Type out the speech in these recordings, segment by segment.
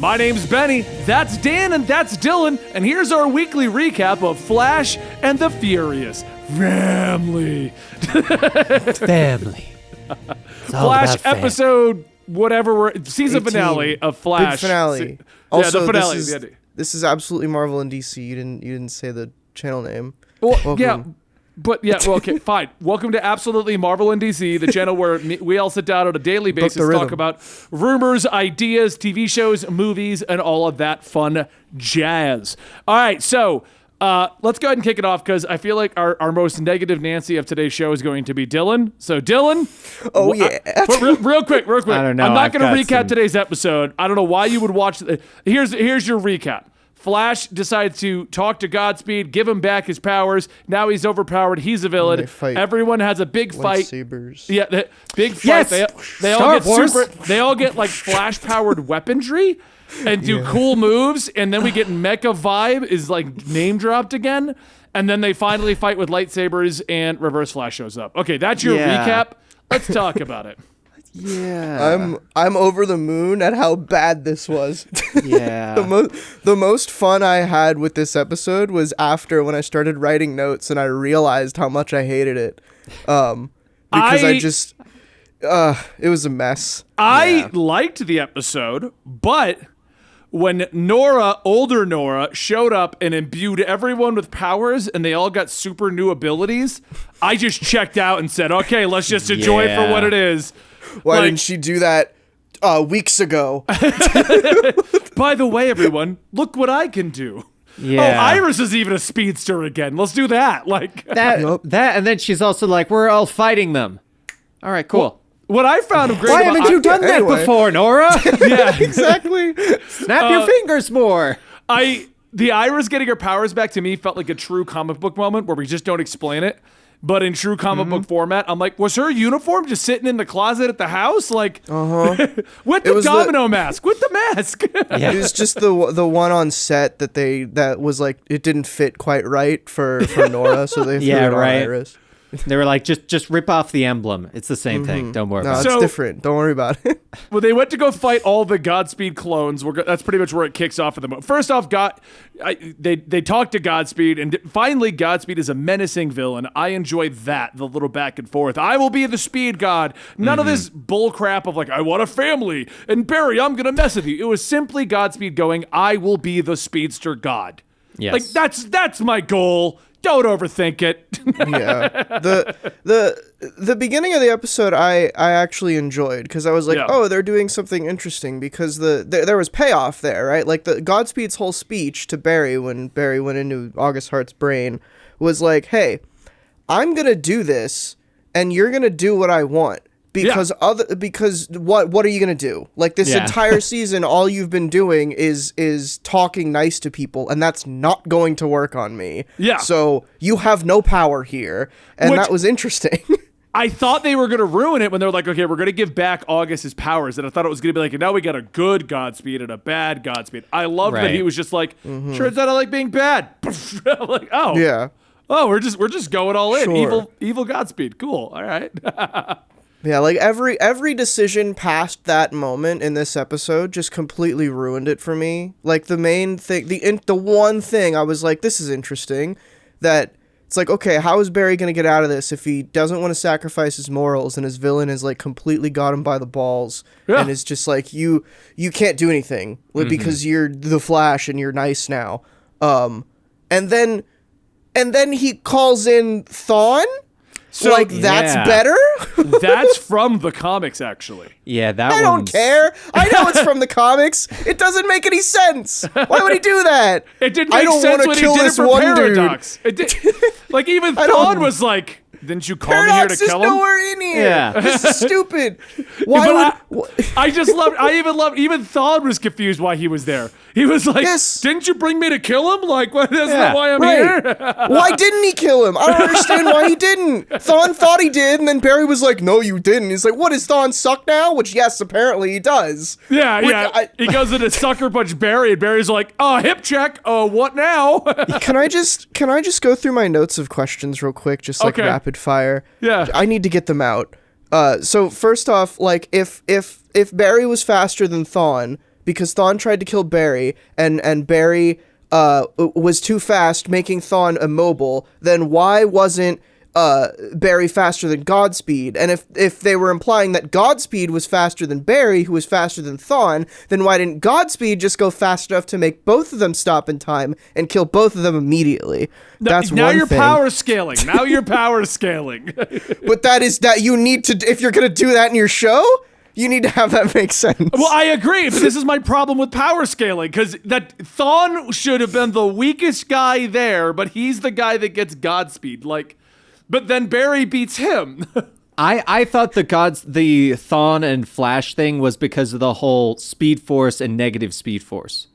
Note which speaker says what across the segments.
Speaker 1: My name's Benny, that's Dan, and that's Dylan, and here's our weekly recap of Flash and the Furious Family.
Speaker 2: Family.
Speaker 1: Flash episode, whatever, season 18. Finale of Flash.
Speaker 3: Big finale.
Speaker 1: Also, the finale.
Speaker 3: This is absolutely Marvel and DC. You didn't say the channel name.
Speaker 1: Well, yeah. But yeah, well, okay, fine. Welcome to Absolutely Marvel and DC, the channel where we all sit down on a daily basis to talk about rumors, ideas, TV shows, movies, and all of that fun jazz. All right, so let's go ahead and kick it off because I feel like our most negative Nancy of today's show is going to be Dylan. So Dylan.
Speaker 3: Oh, yeah.
Speaker 1: Real quick.
Speaker 2: I don't know.
Speaker 1: I'm not going to recap today's episode. I don't know why you would watch. Here's your recap. Flash decides to talk to Godspeed, give him back his powers. Now he's overpowered. He's a villain. Everyone has a big fight.
Speaker 3: Lightsabers.
Speaker 1: Yeah, big fight.
Speaker 2: Yes!
Speaker 1: They all get They all get like Flash-powered weaponry and do cool moves. And then we get Mecha Vibe is like name dropped again. And then they finally fight with lightsabers and Reverse Flash shows up. Okay, that's your recap. Let's talk about it.
Speaker 2: Yeah.
Speaker 3: I'm over the moon at how bad this was.
Speaker 2: Yeah.
Speaker 3: The most fun I had with this episode was after when I started writing notes and I realized how much I hated it. Because it was a mess.
Speaker 1: I liked the episode, but when older Nora, showed up and imbued everyone with powers and they all got super new abilities, I just checked out and said, okay, let's just enjoy it for what it is.
Speaker 3: Why didn't she do that weeks ago?
Speaker 1: By the way, everyone, look what I can do.
Speaker 2: Yeah.
Speaker 1: Oh, Iris is even a speedster again. Let's do that. Like
Speaker 2: that, and then she's also like, we're all fighting them. All right, cool.
Speaker 1: What I found great
Speaker 2: Why haven't you done that before, Nora?
Speaker 1: Yeah,
Speaker 3: exactly.
Speaker 2: Snap your fingers more.
Speaker 1: The Iris getting her powers back to me felt like a true comic book moment where we just don't explain it. But in true comic book format, I'm like, was her uniform just sitting in the closet at the house? Like, with the domino mask, with the mask.
Speaker 3: Yeah. It was just the one on set that was like, it didn't fit quite right for Nora, so they threw it on Iris.
Speaker 2: They were like, just rip off the emblem. It's the same thing. Don't worry about it.
Speaker 3: No, it's different. Don't worry about it.
Speaker 1: Well, they went to go fight all the Godspeed clones. That's pretty much where it kicks off for them. First off, they talked to Godspeed, and finally Godspeed is a menacing villain. I enjoy that, the little back and forth. I will be the speed god. None of this bull crap of like, I want a family, and Barry, I'm going to mess with you. It was simply Godspeed going, I will be the speedster god.
Speaker 2: Yes.
Speaker 1: Like, that's my goal. Don't overthink it.
Speaker 3: Yeah. The beginning of the episode I actually enjoyed because I was like, oh, they're doing something interesting because there was payoff there, right? Like the Godspeed's whole speech to Barry when Barry went into August Hart's brain was like, hey, I'm going to do this and you're going to do what I want. Because what are you gonna do? Like this entire season, all you've been doing is talking nice to people, and that's not going to work on me.
Speaker 1: Yeah.
Speaker 3: So you have no power here, and that was interesting.
Speaker 1: I thought they were gonna ruin it when they're like, okay, we're gonna give back August his powers, and I thought it was gonna be like, now we got a good Godspeed and a bad Godspeed. I love that he was just like, turns out I like being bad. I'm like, oh yeah, oh we're just going all in, evil Godspeed, cool, all right.
Speaker 3: Yeah, like every decision past that moment in this episode just completely ruined it for me. Like the main thing, the one thing I was like, this is interesting, that it's like, okay, how is Barry going to get out of this if he doesn't want to sacrifice his morals and his villain has like completely got him by the balls and is just like, you can't do anything because you're the Flash and you're nice now. And then he calls in Thawne. So like that's better?
Speaker 1: That's from the comics, actually.
Speaker 2: Yeah,
Speaker 3: I don't care. I know it's from the comics. It doesn't make any sense. Why would he do that?
Speaker 1: It didn't make sense when he did it for Paradox. It did, like even Thawne was like, didn't you call me here to kill him?
Speaker 3: Paradox is nowhere in here.
Speaker 2: Yeah.
Speaker 3: This is stupid.
Speaker 1: Even Thawne was confused why he was there. He was like, didn't you bring me to kill him? Like, that's not why I'm here.
Speaker 3: Why didn't he kill him? I don't understand why he didn't. Thawne thought he did, and then Barry was like, no, you didn't. He's like, what, does Thawne suck now? Which, yes, apparently he does.
Speaker 1: He goes into sucker punch Barry, and Barry's like, hip check. What now?
Speaker 3: Can I just go through my notes of questions real quick, just like rapid fire?
Speaker 1: Yeah.
Speaker 3: I need to get them out. So first off, like if Barry was faster than Thawne, because Thawne tried to kill Barry, and Barry was too fast, making Thawne immobile, then why wasn't Barry faster than Godspeed? And if they were implying that Godspeed was faster than Barry, who was faster than Thawne, then why didn't Godspeed just go fast enough to make both of them stop in time and kill both of them immediately? That's
Speaker 1: now
Speaker 3: one
Speaker 1: you're
Speaker 3: thing.
Speaker 1: power scaling. Now you're power scaling.
Speaker 3: But that you need to, if you're gonna do that in your show, you need to have that make sense.
Speaker 1: Well, I agree, but this is my problem with power scaling, because that Thawne should have been the weakest guy there, but he's the guy that gets Godspeed. But then Barry beats him.
Speaker 2: I thought the Thawne and Flash thing was because of the whole Speed Force and negative Speed Force.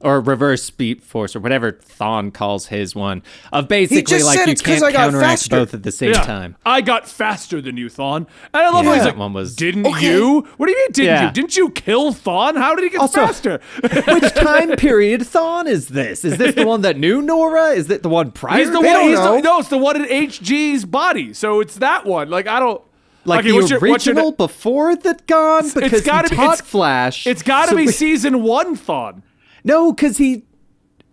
Speaker 2: Or reverse Speed Force, or whatever Thawne calls his one. Of basically, like, you can't counteract both at the same time.
Speaker 1: I got faster than you, Thawne. And I love how he's like,
Speaker 2: one was...
Speaker 1: didn't you? What do you mean, didn't you? Didn't you kill Thawne? How did he get faster?
Speaker 2: Which time period Thawne is this? Is this the one that knew Nora? Is it the one prior?
Speaker 1: He's the one. No, it's the one in HG's body. So it's that one. Like, I don't...
Speaker 2: Like, okay, the original before the Gone? Because
Speaker 1: it's gotta
Speaker 2: he taught Flash.
Speaker 1: It's got to be season 1 Thawne.
Speaker 2: No, because it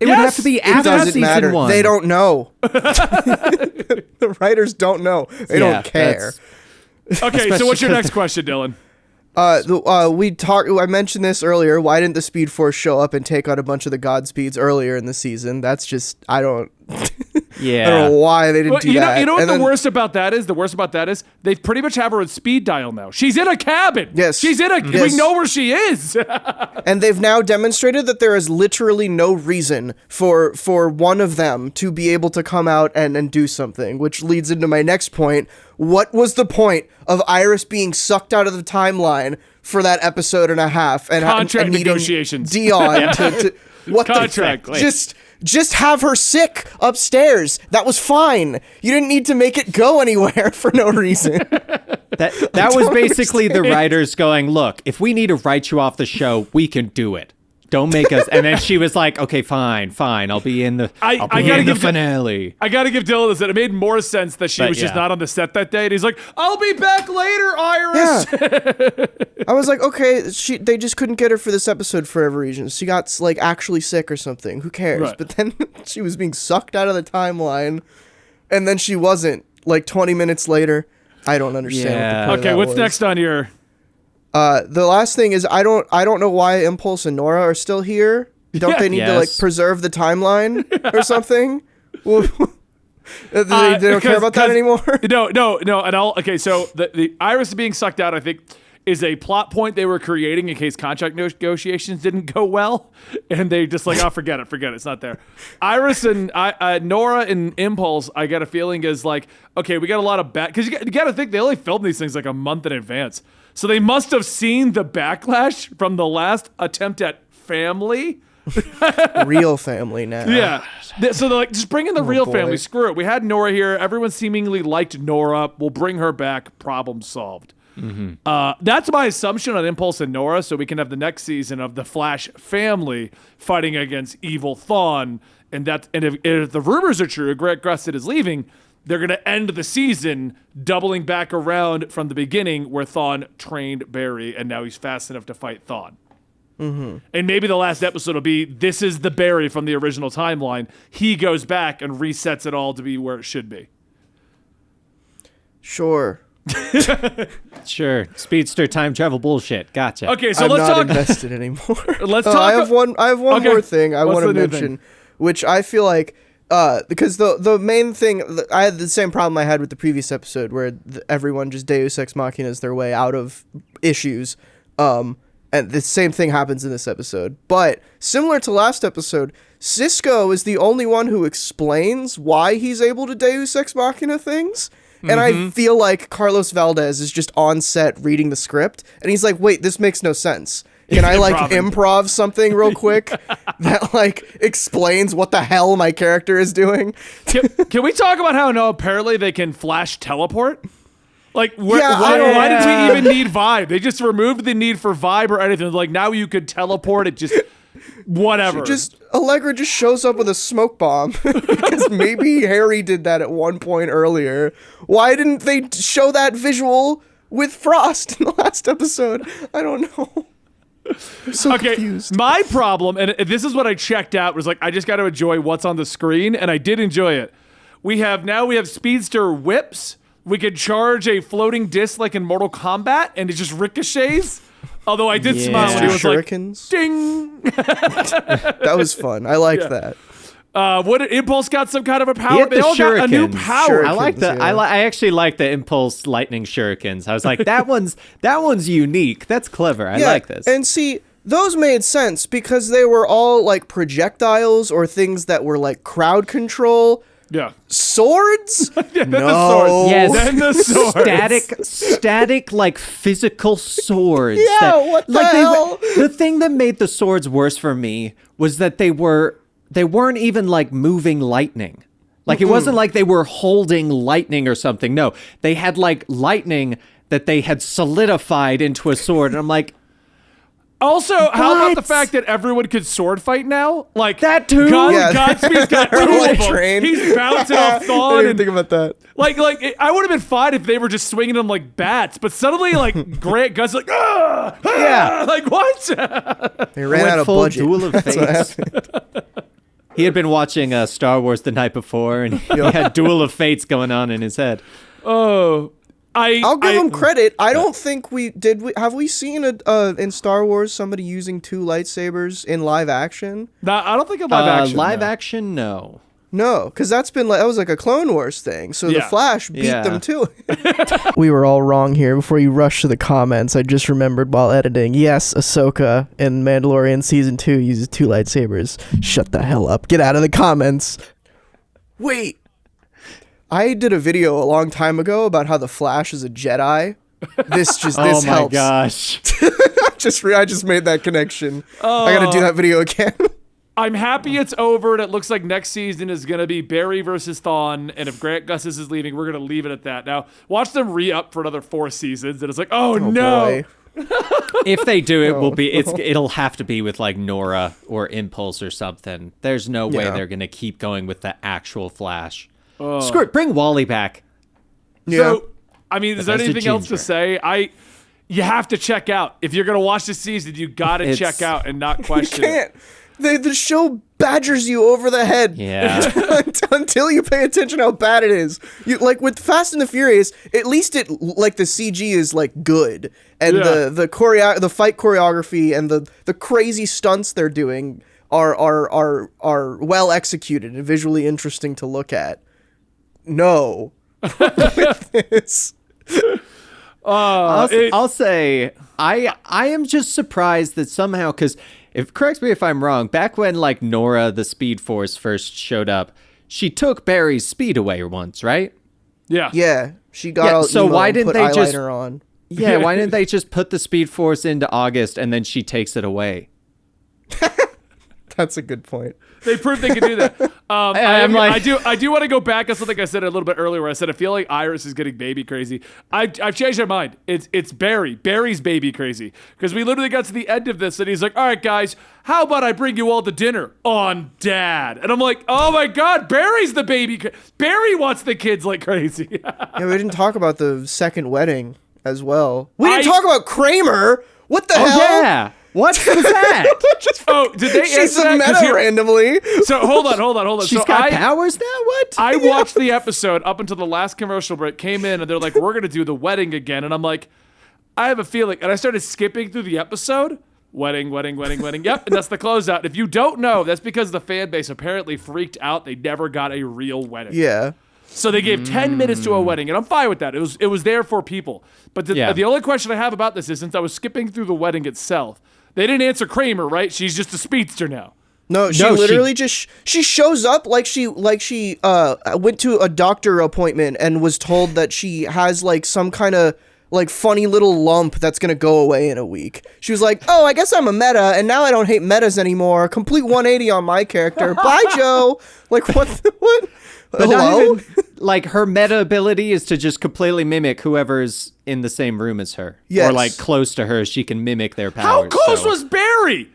Speaker 2: would have to be after season 1.
Speaker 3: They don't know. The writers don't know. They don't care.
Speaker 1: Okay, so what's your next question, Dylan?
Speaker 3: I mentioned this earlier. Why didn't the Speed Force show up and take out a bunch of the Godspeeds earlier in the season? That's just, I don't know why they didn't do that.
Speaker 1: You know what the worst about that is? The worst about that is they pretty much have her at speed dial now. She's in a cabin.
Speaker 3: Yes.
Speaker 1: She's in a, we know where she is.
Speaker 3: And they've now demonstrated that there is literally no reason for one of them to be able to come out and do something, which leads into my next point. What was the point of Iris being sucked out of the timeline for that episode and a half and
Speaker 1: contract
Speaker 3: needing
Speaker 1: negotiations?
Speaker 3: Dion to what
Speaker 1: contract,
Speaker 3: the just have her sick upstairs. That was fine. You didn't need to make it go anywhere for no reason.
Speaker 2: That was basically the writers going, look, if we need to write you off the show, we can do it. Don't make us. And then she was like, okay, fine. I'll be in the finale.
Speaker 1: I gotta give Dylan this. It made more sense that she was just not on the set that day. And he's like, I'll be back later, Iris.
Speaker 3: Yeah. I was like, okay, they just couldn't get her for this episode for every reason. She got like actually sick or something. Who cares?
Speaker 1: Right.
Speaker 3: But then she was being sucked out of the timeline, and then she wasn't. Like 20 minutes later, I don't understand. What the point of that
Speaker 1: what's
Speaker 3: was.
Speaker 1: next on your?
Speaker 3: The last thing is I don't know why Impulse and Nora are still here. Don't they need to like preserve the timeline or something? They don't care about that anymore.
Speaker 1: No. And so the Iris being sucked out, I think, is a plot point they were creating in case contract negotiations didn't go well, and they just like, oh, forget it, it's not there. Iris and Nora and Impulse, I get a feeling is like, okay, we got a lot of because you got to think they only filmed these things like a month in advance. So they must have seen the backlash from the last attempt at family.
Speaker 3: Real family now.
Speaker 1: Yeah. So they're like, just bring in the real family. Screw it. We had Nora here. Everyone seemingly liked Nora. We'll bring her back. Problem solved. Mm-hmm. That's my assumption on Impulse and Nora, so we can have the next season of the Flash family fighting against evil Thawne. And if the rumors are true, Greg Gustin is leaving, they're going to end the season doubling back around from the beginning where Thawne trained Barry, and now he's fast enough to fight Thawne. Mm-hmm. And maybe the last episode will be, this is the Barry from the original timeline. He goes back and resets it all to be where it should be.
Speaker 3: Sure.
Speaker 2: Sure. Speedster time travel bullshit. Gotcha.
Speaker 1: Okay, so
Speaker 3: I'm
Speaker 1: let's
Speaker 3: not
Speaker 1: talk.
Speaker 3: invested anymore.
Speaker 1: Let's talk.
Speaker 3: I have one more thing I want to mention,
Speaker 1: thing?
Speaker 3: which I feel like because the main thing, I had the same problem I had with the previous episode where everyone just Deus Ex Machinas their way out of issues. And the same thing happens in this episode. But similar to last episode, Cisco is the only one who explains why he's able to Deus Ex Machina things. And I feel like Carlos Valdez is just on set reading the script, and he's like, wait, this makes no sense. Can I like improv something real quick that like explains what the hell my character is doing?
Speaker 1: Can we talk about how apparently they can flash teleport? Like, why did we even need Vibe? They just removed the need for Vibe or anything. Like, now you could teleport. It just, whatever.
Speaker 3: Allegra just shows up with a smoke bomb because maybe Harry did that at one point earlier. Why didn't they show that visual with Frost in the last episode? I don't know. I'm so
Speaker 1: Okay,
Speaker 3: confused.
Speaker 1: my problem, and this is what I checked out, was like I just got to enjoy what's on the screen, and I did enjoy it. We have speedster whips. We could charge a floating disc like in Mortal Kombat, and it just ricochets. Although I did smile when he was
Speaker 3: shurikens.
Speaker 1: like, "Ding!"
Speaker 3: That was fun. I liked that.
Speaker 1: What Impulse got some kind of a
Speaker 2: He
Speaker 1: power?
Speaker 2: had
Speaker 1: They
Speaker 2: the
Speaker 1: all got a new
Speaker 2: shurikens.
Speaker 1: power.
Speaker 2: I like the.
Speaker 3: Yeah.
Speaker 2: I actually like the Impulse lightning shurikens. I was like, that one's unique. That's clever. I like this.
Speaker 3: And see, those made sense because they were all like projectiles or things that were like crowd control.
Speaker 1: Yeah.
Speaker 3: Swords?
Speaker 1: No.
Speaker 2: Yes.
Speaker 1: Then the swords.
Speaker 2: Static, like physical swords.
Speaker 3: Yeah, what the hell?
Speaker 2: The thing that made the swords worse for me was that they weren't even like moving lightning. Like it wasn't like they were holding lightning or something. No, they had like lightning that they had solidified into a sword. And I'm like,
Speaker 1: Also, how about the
Speaker 2: What?
Speaker 1: fact that everyone could sword fight now? Like
Speaker 2: That too?
Speaker 3: Yeah.
Speaker 1: Godspeed's got two
Speaker 3: They're
Speaker 1: of them.
Speaker 3: trained.
Speaker 1: He's bouncing off
Speaker 3: I didn't
Speaker 1: Thawne
Speaker 3: even
Speaker 1: and
Speaker 3: think about that.
Speaker 1: I would have been fine if they were just swinging them like bats, but suddenly like Grant Gus like
Speaker 2: Yeah.
Speaker 1: like what?
Speaker 3: They ran
Speaker 2: went
Speaker 3: out of
Speaker 2: full
Speaker 3: budget.
Speaker 2: Duel of
Speaker 3: That's what
Speaker 2: Fates.
Speaker 3: happened.
Speaker 2: He had been watching Star Wars the night before, and he had Duel of Fates going on in his head.
Speaker 1: Oh,
Speaker 3: I'll give him credit. I don't think have we seen in Star Wars somebody using two lightsabers in live action?
Speaker 1: Nah, I don't think in live action.
Speaker 2: Live
Speaker 1: no.
Speaker 2: action, no.
Speaker 3: No, because that was like a Clone Wars thing. So the
Speaker 1: Yeah.
Speaker 3: Flash beat
Speaker 2: Yeah.
Speaker 3: them too. We were all wrong here. Before you rush to the comments, I just remembered while editing. Yes, Ahsoka in Mandalorian season 2 uses two lightsabers. Shut the hell up. Get out of the comments. Wait. I did a video a long time ago about how the Flash is a Jedi. This
Speaker 2: Oh my
Speaker 3: helps.
Speaker 2: gosh.
Speaker 3: I just made that connection. I gotta do that video again.
Speaker 1: I'm happy it's over, and it looks like next season is going to be Barry versus Thawne, and if Grant Gustis is leaving, we're going to leave it at that. Now, watch them re-up for another 4 seasons, and it's like, oh no.
Speaker 3: Boy.
Speaker 2: If they do, it'll have to be with like Nora or Impulse or something. There's no way
Speaker 3: Yeah.
Speaker 2: they're gonna keep going with the actual Flash. Screw it, bring Wally back.
Speaker 3: Yeah.
Speaker 1: So, I mean, is there
Speaker 2: As a
Speaker 1: anything else to
Speaker 2: ginger.
Speaker 1: say? You have to check out. If you're going to watch this season, you got to
Speaker 2: It's-
Speaker 1: check out and not
Speaker 3: You
Speaker 1: question it.
Speaker 3: can't. The show badgers you over the head.
Speaker 2: Yeah.
Speaker 3: Until you pay attention how bad it is. You like with Fast and the Furious, at least it like the CG is like good. And
Speaker 1: Yeah.
Speaker 3: the fight choreography and the crazy stunts they're doing are well executed and visually interesting to look at. No. With this.
Speaker 2: I'll say I am just surprised that somehow, because correct me if I'm wrong, back when like Nora the Speed Force first showed up, she took Barry's speed away once, right?
Speaker 1: Yeah.
Speaker 3: Yeah. She got
Speaker 2: Yeah,
Speaker 3: all
Speaker 2: so
Speaker 3: emo
Speaker 2: why
Speaker 3: and
Speaker 2: didn't
Speaker 3: put
Speaker 2: they just-
Speaker 3: eyeliner on.
Speaker 2: Yeah, why didn't they just put the Speed Force into August and then she takes it away?
Speaker 3: That's a good point.
Speaker 1: They proved they could do that. I do want to go back on something I said a little bit earlier where I said I feel like Iris is getting baby crazy. I've changed my mind. It's Barry's baby crazy, because we literally got to the end of this and he's like, all right guys, how about I bring you all to dinner on Dad? And I'm like, oh my God, Barry's the baby. Barry wants the kids like crazy.
Speaker 3: Yeah, we didn't talk about the second wedding as well. We didn't
Speaker 1: I-
Speaker 3: talk about Kramer. What the
Speaker 2: Oh
Speaker 3: hell?
Speaker 2: yeah, what was that?
Speaker 1: Oh, did they
Speaker 3: She's
Speaker 1: answer
Speaker 3: a
Speaker 1: that? 'Cause
Speaker 3: meta randomly.
Speaker 1: So hold on.
Speaker 2: She's
Speaker 1: So
Speaker 2: got powers now. What?
Speaker 1: I watched the episode up until the last commercial break, came in, and they're like, we're going to do the wedding again. And I'm like, I have a feeling. And I started skipping through the episode. Wedding. Yep, and that's the closeout. If you don't know, that's because the fan base apparently freaked out. They never got a real wedding.
Speaker 3: Yeah.
Speaker 1: So they gave 10 minutes to a wedding, and I'm fine with that. It was there for people. But the only question I have about this is, since I was skipping through the wedding itself, they didn't answer Kramer, right? She's just a speedster now.
Speaker 3: No, she literally just she shows up like she went to a doctor appointment and was told that she has like some kind of like funny little lump that's gonna go away in a week. She was like, "Oh, I guess I'm a meta, and now I don't hate metas anymore. Complete 180 on my character. Bye, Joe." Like what? What?
Speaker 2: But not
Speaker 3: Hello?
Speaker 2: even, like her meta ability is to just completely mimic whoever's in the same room as her,
Speaker 3: Yes.
Speaker 2: or like close to her. She can mimic their powers.
Speaker 1: How close
Speaker 2: so-
Speaker 1: was Barry?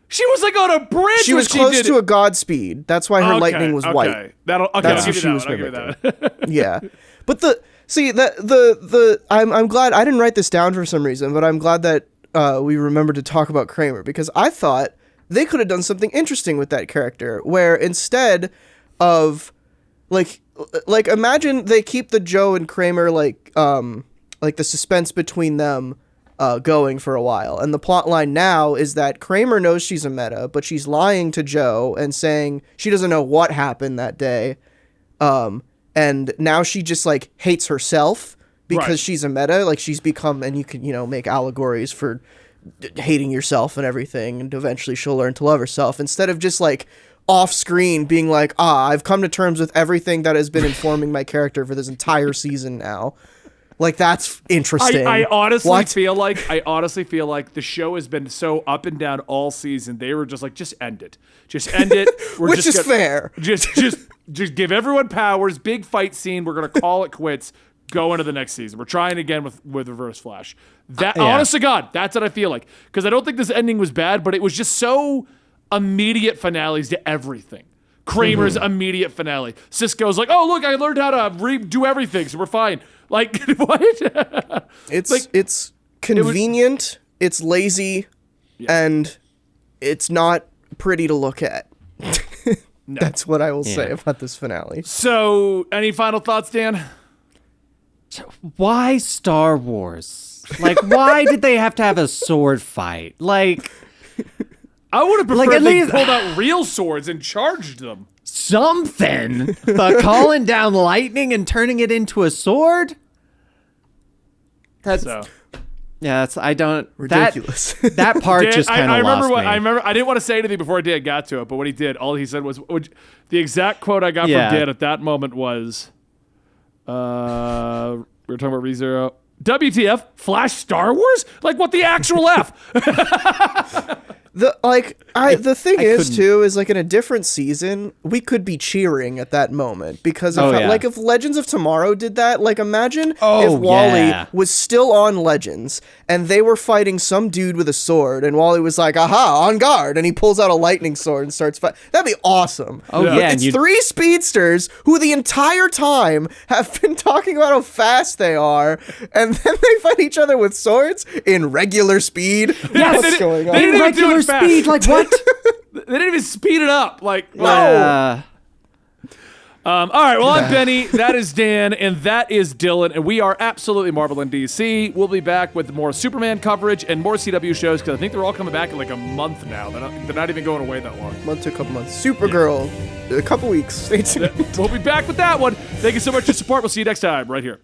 Speaker 1: She was like on a bridge.
Speaker 3: She
Speaker 1: when
Speaker 3: was close
Speaker 1: did
Speaker 3: to
Speaker 1: it.
Speaker 3: a Godspeed. That's why her lightning was white.
Speaker 1: Okay,
Speaker 3: That's
Speaker 1: I'll
Speaker 3: what
Speaker 1: give
Speaker 3: she
Speaker 1: you
Speaker 3: was
Speaker 1: that. I'll give you
Speaker 3: mimicking.
Speaker 1: that.
Speaker 3: Yeah, but I'm glad I didn't write this down for some reason, but I'm glad that we remembered to talk about Kramer, because I thought they could have done something interesting with that character, where instead of like imagine they keep the Joe and Kramer like the suspense between them going for a while, and the plot line now is that Kramer knows she's a meta, but she's lying to Joe and saying she doesn't know what happened that day, and now she just like hates herself because she's a meta. Like, she's become, and you can, make allegories for hating yourself and everything, and eventually she'll learn to love herself, instead of just like off screen being like, I've come to terms with everything that has been informing my character for this entire season now. Like, that's interesting.
Speaker 1: I honestly feel like the show has been so up and down all season. They were just like, just end it. Just end it.
Speaker 3: Which is fair.
Speaker 1: Just give everyone powers. Big fight scene. We're gonna call it quits. Go into the next season. We're trying again with Reverse Flash. That honest to God, that's what I feel like. Because I don't think this ending was bad, but it was just so immediate finales to everything. Kramer's immediate finale. Cisco's like, oh look, I learned how to redo everything, so we're fine. Like, what?
Speaker 3: It's convenient, it's lazy, and it's not pretty to look at. No. That's what I will say about this finale.
Speaker 1: So, any final thoughts, Dan?
Speaker 2: Why Star Wars? Like, why did they have to have a sword fight? Like,
Speaker 1: I would have preferred they pulled out real swords and charged them.
Speaker 2: Something. But calling down lightning and turning it into a sword? That's
Speaker 3: ridiculous.
Speaker 2: That part
Speaker 1: Dan,
Speaker 2: just kind of lost me.
Speaker 1: I remember I didn't want to say anything before Dan got to it, but what he did, all he said was, the exact quote I got from Dan at that moment was, we were talking about ReZero. WTF? Flash Star Wars? Like, what the actual F?
Speaker 3: The thing is too is, like, in a different season we could be cheering at that moment, because like if Legends of Tomorrow did that, like, imagine if Wally was still on Legends and they were fighting some dude with a sword and Wally was like, aha, on guard, and he pulls out a lightning sword and starts fighting. That'd be awesome. It's three speedsters who the entire time have been talking about how fast they are, and then they fight each other with swords in regular speed. What's going on?
Speaker 1: They didn't even do it
Speaker 2: speed, like, what?
Speaker 1: They didn't even speed it up. Like, no.
Speaker 2: Yeah.
Speaker 1: All right, well, I'm Benny, that is Dan, and that is Dylan, and we are absolutely Marvel and DC. We'll be back with more Superman coverage and more CW shows, because I think they're all coming back in like a month now. They're not even going away that long.
Speaker 3: Month to a couple months. Supergirl, a couple weeks. Stay tuned.
Speaker 1: We'll be back with that one. Thank you so much for your support. We'll see you next time right here.